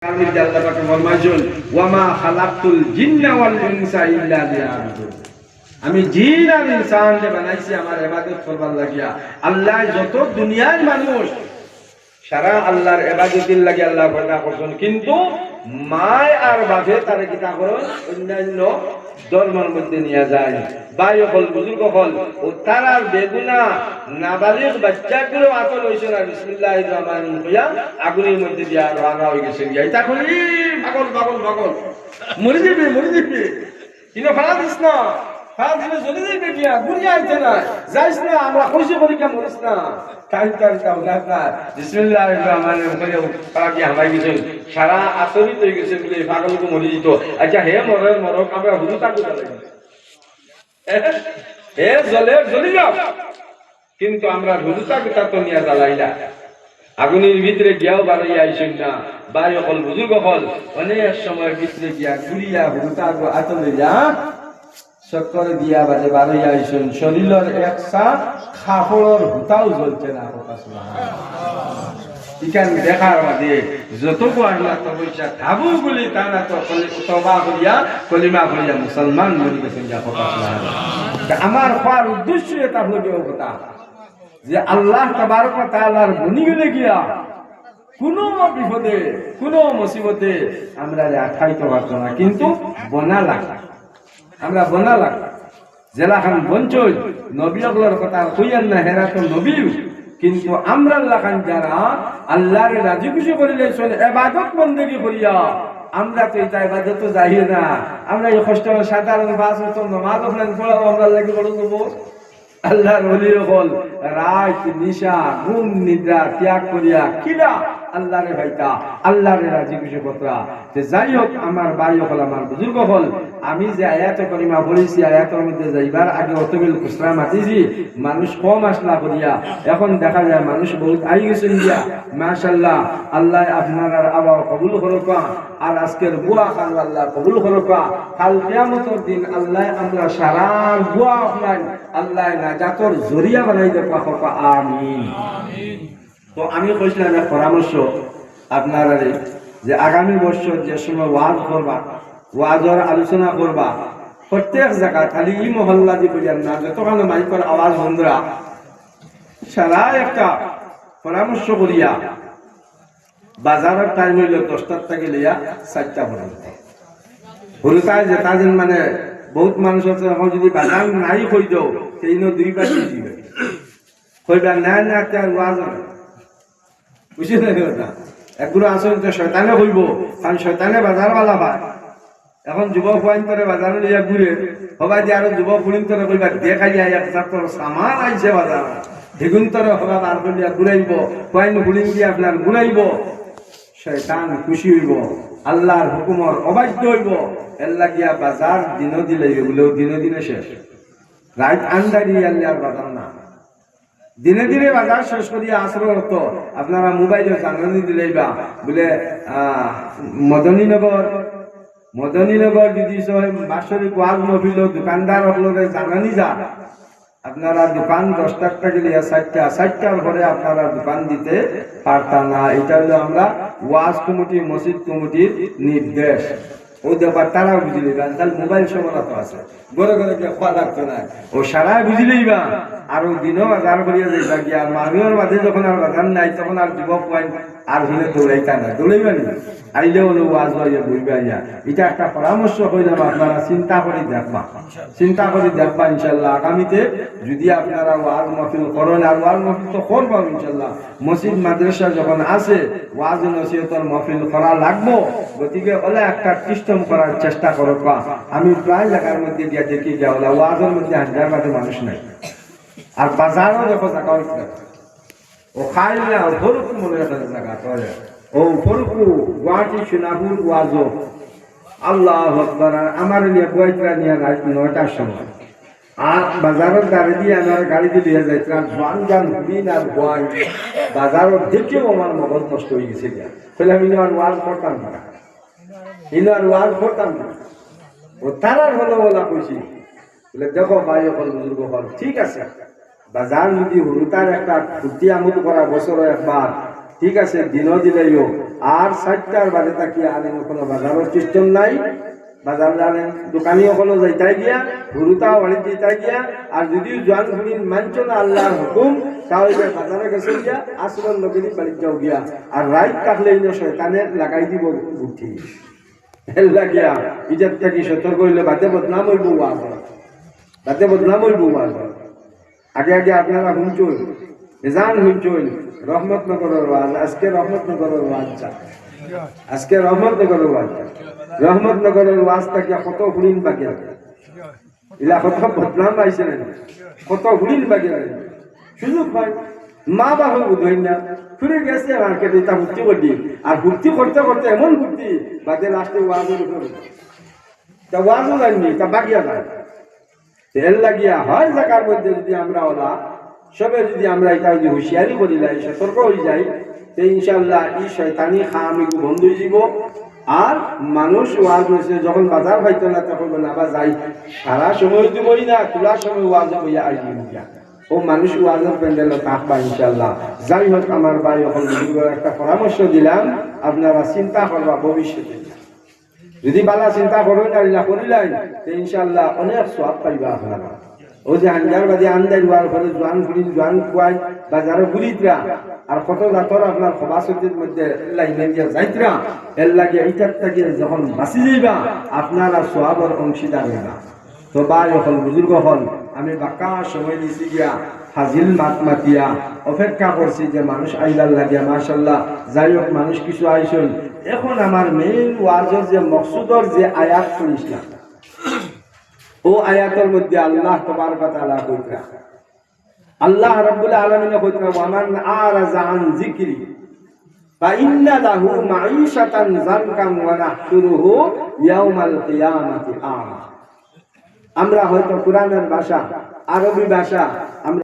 আমি আল্লাহ পাক ফরমাইছেন ওয়ামা খালাকতুল জিন্না ওয়াল ইনসা ইল্লা লিয়াবুদুন। আমি জিন আর ইনসানকে বানাইছি আমার ইবাদত করবার লাগিয়া। আল্লাহ যত দুনিয়ার মানুষ সারা আল্লাহর ইবাদতের লাগি আল্লাহ পয়দা করছেন, কিন্তু মায় আর বাপে তারে কিতা করেন অন্যান্য ধর্মের মধ্যে নিয়ে যায়। ভাই হল বুজুর্গ হল ও তারার বেগুনা নাবালিগ বাচ্চাগুলো আতল হয়েছে না বিসমিল্লাহির রহমানির রহিম আগুনের মধ্যে দিয়া রান্না হয়ে গেছে গিয়া এটা কলি পাগল পাগল পাগল মরে যাবে কিন্তু ফালা দিস না, ফালা দিলে চলে যাবে গিয়া গুড়িয়া আইতে না যাইস না, আমরা খুশি করি কে মরিস না বিসমিল্লাহির রহমানির রহিম তারা কি হামাই গেছেন সারা আসরিত হয়ে গেছে বলে পাগলকে মরে দিত। আচ্ছা হে মরক আমরা হুজুর তাকু হে জ্বলি যাও, কিন্তু আমরা হুজুতা কিতা তো নিয়ে জ্বালাইলা আগুনের ভিতরে গিয়াও বাড়াই আইসেন না। বাড়ি হল বুজুর্গ হল অনেক সময় ভিতরে গিয়া ঘুরিয়া হুজুতা আতলে যা চক্কর দিয়া বাজে বাড়াই আইসেন শরীরের একসা খাপড়র হুতাও জ্বলছে না। ইখান দেখার বাদে যতটুকু আল্লাহ তবইসা ধাবু বলি তারা তো তবা করিয়া কলিমা করিয়া মুসলমান বলি গেছেন যা কথা। আমার হওয়ার উদ্দেশ্য এটা হলো কথা যে আল্লাহ তাবারক ওয়া তাআলার গুণী গুণে গিয়া কোনো বিপদে কোনো মুসিবতে আমরা আঠাইতে পারতো না, কিন্তু বনা লাগা আমরা বনা লাগা জেলাখান বঞ্চই নবীগুলোর কথা কইয়ান না, হেরা তো নবীও, কিন্তু আমরা লাখান যারা আল্লাহর রাজি খুশি করিলে চলে ইবাদত বন্দেগী করিয়া আমরা তো এটা ইবাদত যাই না। আমরা এই কষ্ট সাধারণ 5 ওয়াক্ত নামাজ পড়াও আমরা লাগি বড় দেব। আল্লাহর ওলি হল রাত নিশা ঘুম নিদ্রা ত্যাগ করিয়া কিলা আল্লাহরে ভাইতা আল্লাহরে রাজি খুশি করা। যে যাই হোক আমার ভাই হল আমার বুজুর্গ হল আমি যে আয়াত করিমা পড়েছি আয়াতের মধ্যে যাইবার আগে অতবিল খুচরা মাতিছি মানুষ কম আসলা করিয়া, এখন দেখা যায় মানুষ বহুত আই গেছেন গিয়া মাশাআল্লাহ। আল্লাহ আপনার আবার কবুল করবা আর আজকের বুয়া খান আল্লাহ কবুল করবা। কাল কিয়ামতের দিন আল্লাহ আমরা সারা বুয়া আপনার আল্লাহ নাজাতর জরিয়া বানাই দেবা কবা আমিন। তো আমি কইছিলাম এক পরামর্শ আপনারা যে আগামী বছর যে সময় ওয়াজ করবা ওয়াজের আলোচনা করবা প্রত্যেক জায়গা খালি ই মহল্লা দি বলিয়ান না, যতক্ষণ মাইকের আওয়াজ বন্ধরা সারা একটা পরামর্শ করিয়া বাজারের টাইম হইল 10টার থেকে লিয়া 4টা পর্যন্ত হলুতায় যেটা যেন মানে বহুত মানুষ আছে এখন যদি বাজার নাই কই যাও সেই 2 বাজি দিবে কইবা না না তার ওয়াজ বুঝি না কথা একগুলো আসল তো শয়তানে কইব, কারণ শয়তানে বাজারওয়ালা ভাই এখন যুবক পয়েন্ট করে বাজারে লিয়া ঘুরে হবাই দিয়ে আরো যুবক পুলিন করে কইবা দেখাই যায় একটা তোর সামান আইছে বাজার দ্বিগুণ তরে হবা বার করিয়া ঘুরাইব পয়েন্ট পুলিন দিয়ে আপনার ঘুরাইব। শয়তান খুশি হইব, আল্লাহর হুকুমর অবাধ্য হইব, এর লাগিয়া বাজার দিন দিলে বলেও দিনে দিনে শেষ। রাইট আন্দারি আল্লাহর বাজার না, দিনে দিনে বাজার শেষ করিয়া আসর হতো। আপনারা মোবাইলে জানানি দিলেইবা বলে মদনীনগর যদি বাৎসরিক ওয়াজ মহফিল দোকানদার হলরে জানানি যা আপনারা দোকান 10টার থেকে লিয়া 4টার পরে আপনারা দোকান দিতে পারতা না। এটা হলো আমরা ওয়াজ কমিটি মসজিদ কমিটির নির্দেশ। ও ব্যাপার তারা বুঝলি তাহলে মোবাইল সমানত আছে ঘরে ঘরে গিয়ে খোয়া লাগতো না, ও সারাই বুঝলেইবা আর দিনও বাজার করিয়া যাইবা গিয়া আর মানুষের মাঝে যখন আর বাজার নাই তখন আর যুবক পয়েন্ট আর হলে দৌড়াইতা না, দৌড়াইবা নি আইলে হলো ওয়াজ হইয়া বইবা ইয়া। এটা একটা পরামর্শ হইলাম, আপনারা চিন্তা করে দেখবা ইনশাল্লাহ। আগামীতে যদি আপনারা ওয়াজ মহফিল করেন আর ওয়াজ মহফিল তো করবো ইনশাল্লাহ, মসজিদ মাদ্রাসা যখন আছে ওয়াজ নসিহতের মহফিল করা লাগবো, গতিকে ওলা একটা সিস্টেম করার চেষ্টা করবা। আমি প্রায় জায়গার মধ্যে গিয়া দেখি গিয়া ওলা ওয়াজের মধ্যে 1000 বাদে মানুষ নাই, আর বাজারও দেখো জায়গা ও খাইলে ফরুকু মনে একটা জায়গা করে ও ফরুকু গুয়াহাটি সোনাপুর ওয়াজো আল্লাহ আকবার। আমার নিয়ে বইটা নিয়ে রাত 9টার সময় আর বাজারের গাড়ি দিয়ে আমার গাড়ি দিয়ে যাইতাম জান দিন আর বয় বাজারের দেখেও আমার মগজ নষ্ট হয়ে গেছে গিয়া বলে আমি আর ওয়াজ করতাম না, ও তারার হলো বলা কইছি বলে দেখো ভাই হল বুজুর্গ হল ঠিক আছে বাজার যদি হলুতার একটা ফুর্তি আমোদ করা বছর একবার ঠিক আছে দিনও দিলেও আর 4টার বাজে তাকি আর কোনো বাজারের সিস্টেম নাই বাজার জানেন দোকানি সকলো যাইতাই গিয়া গুরুতাও বাড়ি যাইতাই গিয়া আর যদিও জোয়ান ঘুরিন মানছ না আল্লাহর হুকুম তাহলে বাজারে গেছে গিয়া আসরের লগেরই বাড়ি যাও গিয়া আর রাইত কাটলে শয়তানের লাগাই দিব বুদ্ধি হেল্লা গিয়া ইজাত থাকি সতর্ক হইলে বাদে বদনাম হইব ওয়াজ বাদে বদনাম হইব ওয়াজ আগে আগে আপনারা শুনছুন এজান শুনছুন রহমতনগরের ওয়াজ আজকে রহমতনগরের ওয়াজ আজকে রহমতনগরের ওয়াজ রহমতনগরের ওয়াজটা কি কত হুড়িন বাকি আছে ইলা কত বদনাম আইছে না কত হুড়িন বাকি আছে সুযোগ পাই মা বাবা বুঝই না ফিরে গেছে মার্কেটে তা ভর্তি করছি আর ভর্তি করতে করতে এমন ভর্তি বাদে লাস্টে ওয়াজের উপরে তা ওয়াজও জানি তা বাকিয়া যায় তেল লাগিয়া হয় জায়গার মধ্যে যদি আমরা ওলা সবে যদি আমরা এটা যদি হুঁশিয়ারি করি যাই সতর্ক হয়ে যাই তো ইনশাল্লাহ এই শয়তানি খামিগু বন্ধ হয়ে যাব আর মানুষ ওয়াজ হয়েছে যখন বাজার পাইতো না তখন আবার যাই সারা সময় দিবই না তোলার সময় ওয়াজ হইয়া আসবি গিয়া ও মানুষ ওয়াজের প্যান্ডেল থাকবা ইনশাল্লাহ যাই হোক আমার ভাই এখন একটা পরামর্শ দিলাম আপনারা চিন্তা করবা ভবিষ্যতে যদি বালা চিন্তা করেন আর না করিলেন তো ইনশাল্লাহ অনেক সওয়াব পাইবা আপনারা ও যে হাঙ্গার বাদে আন্দাই হওয়ার পরে জোয়ান ঘুরি জোয়ান খুয়াই বাজারে ঘুরিতরা আর কত জাতর আপনার সভাসদের মধ্যে লাইনে দিয়ে যাইতরা এর লাগে এইটার থেকে যখন বাঁচি যাইবা আপনারা সওয়াবের অংশীদার হইবা তো ভাই হল বুজুর্গ হল আমি বাঁকা সময় দিছি গিয়া হাজিল মাত মাতিয়া অপেক্ষা করছি যে মানুষ আইলার লাগিয়া মাশাল্লাহ যাই হোক মানুষ কিছু আইসন এখন আমার মেইন ওয়াজের যে মকসুদর যে আয়াত শুনিস ও আয়াতের মধ্যে আল্লাহ তাবারক ওয়া তাআলা কইরা আল্লাহ রাব্বুল আলামিন কইরা ওয়ামান আরাযা আন যিকরি ফা ইন্না লাহু মাঈশাতান যানকাম ওয়া নাহশুরুহু ইয়াওমাল কিয়ামাতি আমা আমরা হয়তো কোরআনের ভাষা আরবি ভাষা আমরা